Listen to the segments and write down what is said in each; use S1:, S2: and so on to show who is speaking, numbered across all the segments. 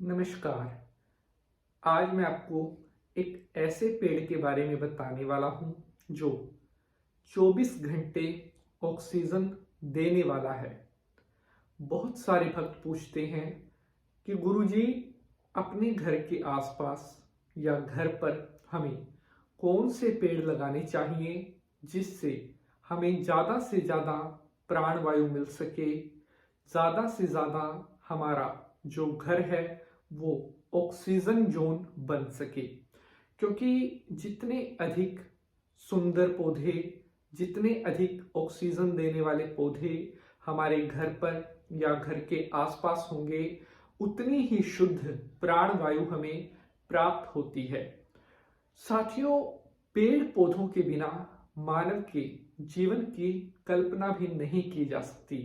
S1: नमस्कार। आज मैं आपको एक ऐसे पेड़ के बारे में बताने वाला हूँ जो 24 घंटे ऑक्सीजन देने वाला है। बहुत सारे भक्त पूछते हैं कि गुरुजी, अपने घर के आसपास या घर पर हमें कौन से पेड़ लगाने चाहिए जिससे हमें ज़्यादा से ज़्यादा प्राणवायु मिल सके, ज़्यादा से ज़्यादा हमारा जो घर है वो ऑक्सीजन जोन बन सके। क्योंकि जितने अधिक सुंदर पौधे, जितने अधिक ऑक्सीजन देने वाले पौधे हमारे घर पर या घर के आसपास होंगे, उतनी ही शुद्ध प्राणवायु हमें प्राप्त होती है। साथियों, पेड़ पौधों के बिना मानव के जीवन की कल्पना भी नहीं की जा सकती,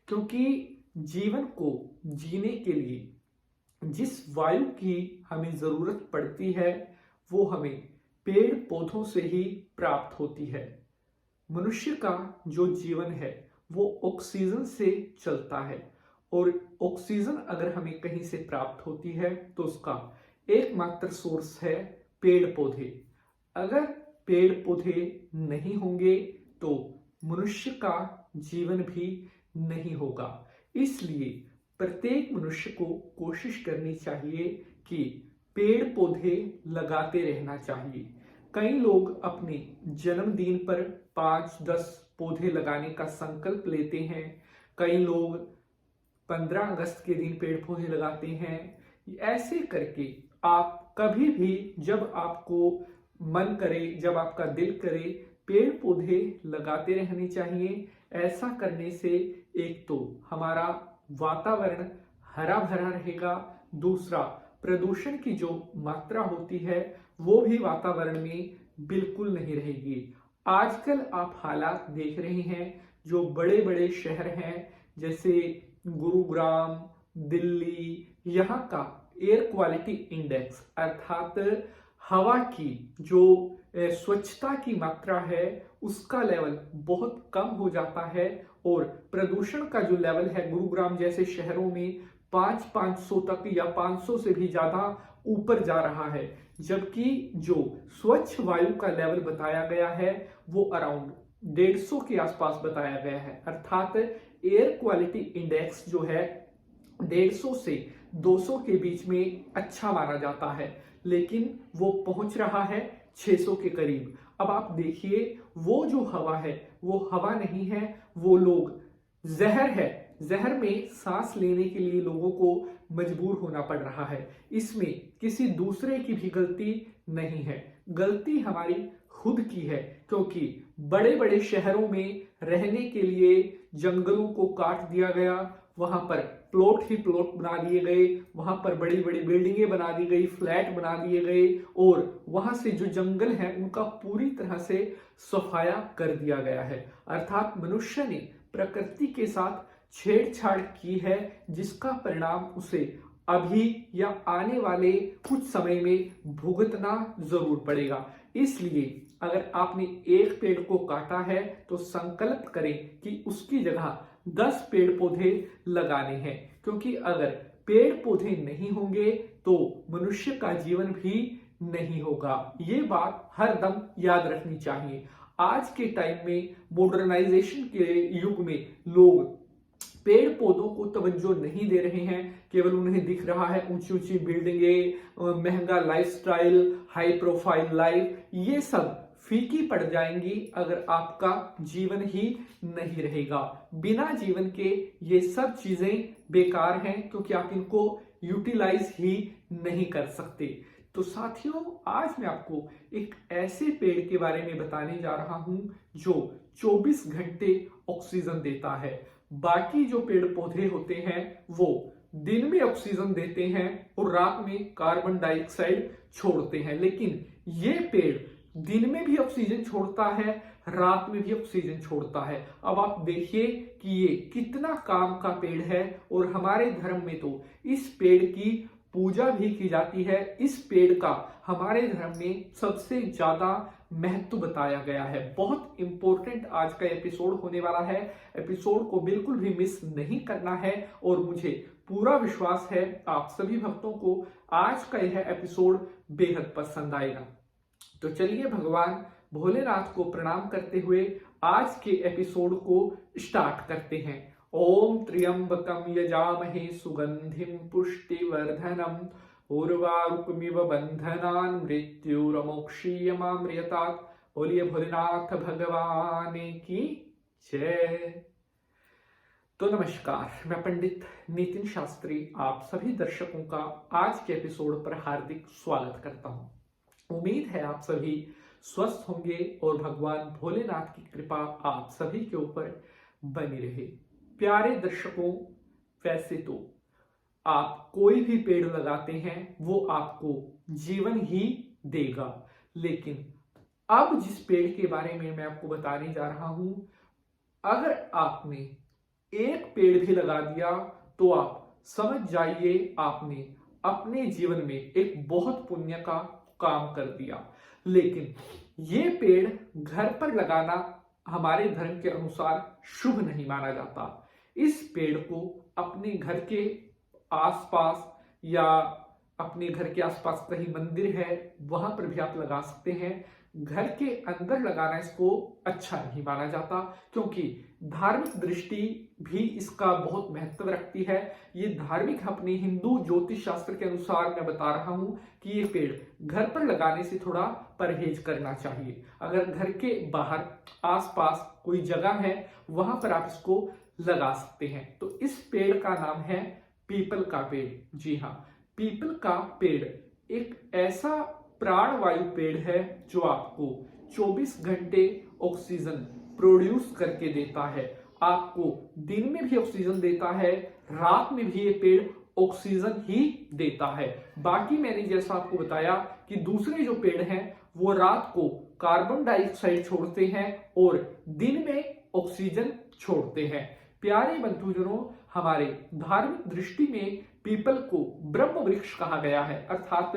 S1: क्योंकि जीवन को जीने के लिए जिस वायु की हमें जरूरत पड़ती है वो हमें पेड़ पौधों से ही प्राप्त होती है। मनुष्य का जो जीवन है वो ऑक्सीजन से चलता है, और ऑक्सीजन अगर हमें कहीं से प्राप्त होती है तो उसका एकमात्र सोर्स है पेड़ पौधे। अगर पेड़ पौधे नहीं होंगे तो मनुष्य का जीवन भी नहीं होगा। इसलिए प्रत्येक मनुष्य को कोशिश करनी चाहिए कि पेड़ पौधे लगाते रहना चाहिए। कई लोग अपने जन्मदिन पर 5-10 पौधे लगाने का संकल्प लेते हैं। कई लोग 15 अगस्त के दिन पेड़ पौधे लगाते हैं। ऐसे करके आप कभी भी जब आपको मन करे, जब आपका दिल करे, पेड़ पौधे लगाते रहने चाहिए। ऐसा करने से एक तो हमारा वातावरण हरा भरा रहेगा, दूसरा प्रदूषण की जो मात्रा होती है वो भी वातावरण में बिल्कुल नहीं रहेगी। आजकल आप हालात देख रहे हैं, जो बड़े बड़े शहर हैं जैसे गुरुग्राम, दिल्ली, यहाँ का एयर क्वालिटी इंडेक्स अर्थात हवा की जो स्वच्छता की मात्रा है उसका लेवल बहुत कम हो जाता है, और प्रदूषण का जो लेवल है गुरुग्राम जैसे शहरों में 500 तक या 500 से भी ज्यादा ऊपर जा रहा है। जबकि जो स्वच्छ वायु का लेवल बताया गया है वो अराउंड 150 के आसपास बताया गया है। अर्थात एयर क्वालिटी इंडेक्स जो है 150 से 200 के बीच में अच्छा माना जाता है, लेकिन वो पहुंच रहा है 600 के करीब। अब आप देखिए, वो जो हवा है वो हवा नहीं है, वो लोग जहर है। जहर में सांस लेने के लिए लोगों को मजबूर होना पड़ रहा है। इसमें किसी दूसरे की भी गलती नहीं है, गलती हमारी खुद की है। क्योंकि बड़े बड़े शहरों में रहने के लिए जंगलों को काट दिया गया, वहां पर प्लॉट ही प्लॉट बना दिए गए, वहां पर बड़ी बड़ी बिल्डिंगें बना दी गई, फ्लैट बना दिए गए, और वहां से जो जंगल है उनका पूरी तरह से सफाया कर दिया गया है। अर्थात मनुष्य ने प्रकृति के साथ छेड़छाड़ की है, जिसका परिणाम उसे अभी या आने वाले कुछ समय में भुगतना जरूर पड़ेगा। इसलिए अगर आपने एक पेड़ को काटा है तो संकल्प करें कि उसकी जगह 10 पेड़ पौधे लगाने हैं, क्योंकि अगर पेड़ पौधे नहीं होंगे तो मनुष्य का जीवन भी नहीं होगा। ये बात हर दम याद रखनी चाहिए। आज के टाइम में मॉडर्नाइजेशन के युग में लोग पेड़ पौधों को तवज्जो नहीं दे रहे हैं, केवल उन्हें दिख रहा है ऊंची ऊंची बिल्डिंगें, महंगा लाइफस्टाइल, हाई प्रोफाइल लाइफ। ये सब फीकी पड़ जाएंगी अगर आपका जीवन ही नहीं रहेगा। बिना जीवन के ये सब चीजें बेकार हैं, क्योंकि आप इनको यूटिलाइज ही नहीं कर सकते। तो साथियों, आज मैं आपको एक ऐसे पेड़ के बारे में बताने जा रहा हूं जो 24 घंटे ऑक्सीजन देता है। बाकी जो पेड़ पौधे होते हैं वो दिन में ऑक्सीजन देते हैं और रात में कार्बन डाइऑक्साइड छोड़ते हैं, लेकिन ये पेड़ दिन में भी ऑक्सीजन छोड़ता है, रात में भी ऑक्सीजन छोड़ता है। अब आप देखिए कि ये कितना काम का पेड़ है, और हमारे धर्म में तो इस पेड़ की पूजा भी की जाती है। इस पेड़ का हमारे धर्म में सबसे ज्यादा महत्व बताया गया है। बहुत इंपॉर्टेंट आज का एपिसोड होने वाला है। एपिसोड को बिल्कुल भी मिस नहीं करना है, और मुझे पूरा विश्वास है आप सभी भक्तों को आज का यह एपिसोड बेहद पसंद आएगा। तो चलिए भगवान भोलेनाथ को प्रणाम करते हुए आज के एपिसोड को स्टार्ट करते हैं। ओम त्र्यंबकम यजामहे सुगंधिम पुष्टिवर्धनम उर्वारुकमिव बंधनान् मृत्युरमोक्षीयमामृतात्। बोलिए भोलेनाथ भगवान की जय। तो नमस्कार, मैं पंडित नितिन शास्त्री आप सभी दर्शकों का आज के एपिसोड पर हार्दिक स्वागत करता हूं। उम्मीद है आप सभी स्वस्थ होंगे और भगवान भोलेनाथ की कृपा आप सभी के ऊपर बनी रहे। प्यारे दर्शकों, वैसे तो आप कोई भी पेड़ लगाते हैं वो आपको जीवन ही देगा, लेकिन अब जिस पेड़ के बारे में मैं आपको बताने जा रहा हूं, अगर आपने एक पेड़ भी लगा दिया तो आप समझ जाइए आपने अपने जीवन में एक बहुत पुण्य का काम कर दिया। लेकिन ये पेड़ घर पर लगाना हमारे धर्म के अनुसार शुभ नहीं माना जाता। इस पेड़ को अपने घर के आसपास या अपने घर के आसपास कहीं मंदिर है वहां पर भी आप लगा सकते हैं। घर के अंदर लगाना इसको अच्छा नहीं माना जाता, क्योंकि धार्मिक दृष्टि भी इसका बहुत महत्व रखती है। ये धार्मिक अपने हिंदू ज्योतिष शास्त्र के अनुसार मैं बता रहा हूं कि ये पेड़ घर पर लगाने से थोड़ा परहेज करना चाहिए। अगर घर के बाहर आसपास कोई जगह है वहां पर आप इसको लगा सकते हैं। तो इस पेड़ का नाम है पीपल का पेड़। जी हाँ, पीपल का पेड़ एक ऐसा प्राणवायु पेड़ है जो आपको 24 घंटे ऑक्सीजन प्रोड्यूस करके देता है। आपको दिन में भी ऑक्सीजन देता है, रात में भी ये पेड़ ऑक्सीजन ही देता है। बाकी मैंने जैसा आपको बताया कि दूसरे जो पेड़ हैं वो रात को कार्बन डाइऑक्साइड छोड़ते हैं और दिन में ऑक्सीजन छोड़ते हैं। प्यारे बंधुजनों, हमारे धार्मिक दृष्टि में पीपल को ब्रह्म वृक्ष कहा गया है, अर्थात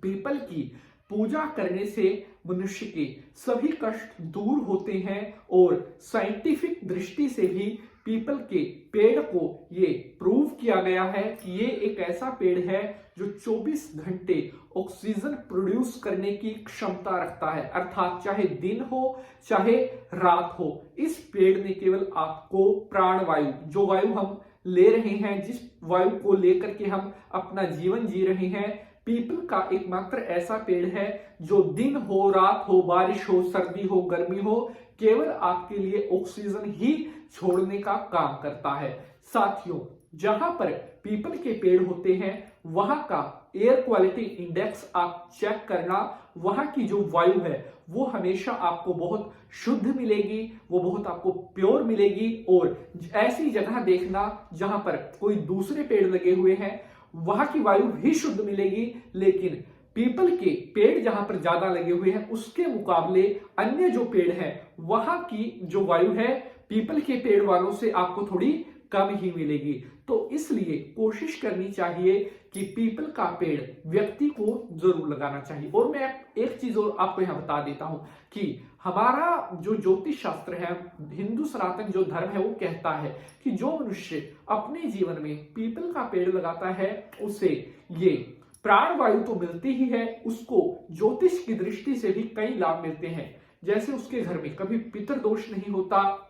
S1: पीपल की पूजा करने से मनुष्य के सभी कष्ट दूर होते हैं। और साइंटिफिक दृष्टि से भी पीपल के पेड़ को ये प्रूव किया गया है कि ये एक ऐसा पेड़ है जो 24 घंटे ऑक्सीजन प्रोड्यूस करने की क्षमता रखता है, अर्थात चाहे दिन हो चाहे रात हो। इस पेड़ ने केवल आपको प्राणवायु, जो वायु हम ले रहे हैं, जिस वायु को लेकर के हम अपना जीवन जी रहे हैं, पीपल का एकमात्र ऐसा पेड़ है जो दिन हो रात हो, बारिश हो, सर्दी हो, गर्मी हो, केवल आपके लिए ऑक्सीजन ही छोड़ने का काम करता है। साथियों, जहां पर पीपल के पेड़ होते हैं वहां का एयर क्वालिटी इंडेक्स आप चेक करना, वहां की जो वायु है वो हमेशा आपको बहुत शुद्ध मिलेगी, वो बहुत आपको प्योर मिलेगी। और ऐसी जगह देखना जहां पर कोई दूसरे पेड़ लगे हुए हैं वहां की वायु भी शुद्ध मिलेगी, लेकिन पीपल के पेड़ जहां पर ज्यादा लगे हुए हैं उसके मुकाबले अन्य जो पेड़ हैं वहां की जो वायु है पीपल के पेड़ वालों से आपको थोड़ी कम ही मिलेगी। तो इसलिए कोशिश करनी चाहिए कि पीपल का पेड़ व्यक्ति को जरूर लगाना चाहिए। और मैं एक चीज और आपको यहां बता देता हूं कि हमारा जो ज्योतिष शास्त्र है, हिंदू सनातन जो धर्म है, वो कहता है कि जो मनुष्य अपने जीवन में पीपल का पेड़ लगाता है उसे ये प्राणवायु तो मिलती ही है, उसको ज्योतिष की दृष्टि से भी कई लाभ मिलते हैं। जैसे उसके घर में कभी पितृदोष नहीं होता,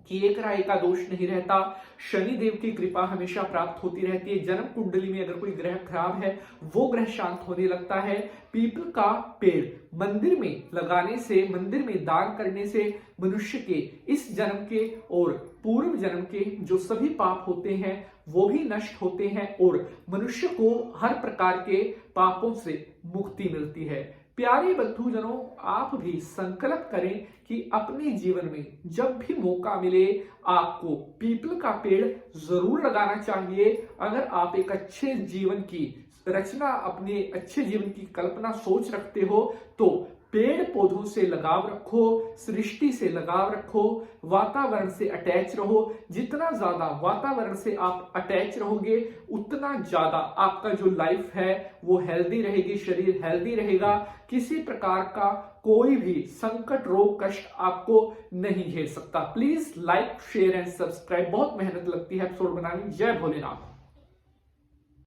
S1: कि एक राय का दोष नहीं रहता, शनि देव की कृपा हमेशा प्राप्त होती रहती है, जन्म कुंडली में अगर कोई ग्रह खराब है वो ग्रह शांत होने लगता है। पीपल का पेड़ मंदिर में लगाने से, मंदिर में दान करने से मनुष्य के इस जन्म के और पूर्व जन्म के जो सभी पाप होते हैं वो भी नष्ट होते हैं और मनुष्य को हर प्रकार के पापों से मुक्ति मिलती है। प्यारे बंधुजनों, आप भी संकल्प करें कि अपने जीवन में जब भी मौका मिले आपको पीपल का पेड़ जरूर लगाना चाहिए। अगर आप एक अच्छे जीवन की रचना, अपने अच्छे जीवन की कल्पना सोच रखते हो तो पेड़ पौधों से लगाव रखो, सृष्टि से लगाव रखो, वातावरण से अटैच रहो। जितना ज्यादा वातावरण से आप अटैच रहोगे उतना ज्यादा आपका जो लाइफ है वो हेल्दी रहेगी, शरीर हेल्दी रहेगा। किसी प्रकार का कोई भी संकट, रोग, कष्ट आपको नहीं घेर सकता। Please like, share and subscribe. बहुत मेहनत लगती है एपिसोड बनाने में। जय भोलेनाथ।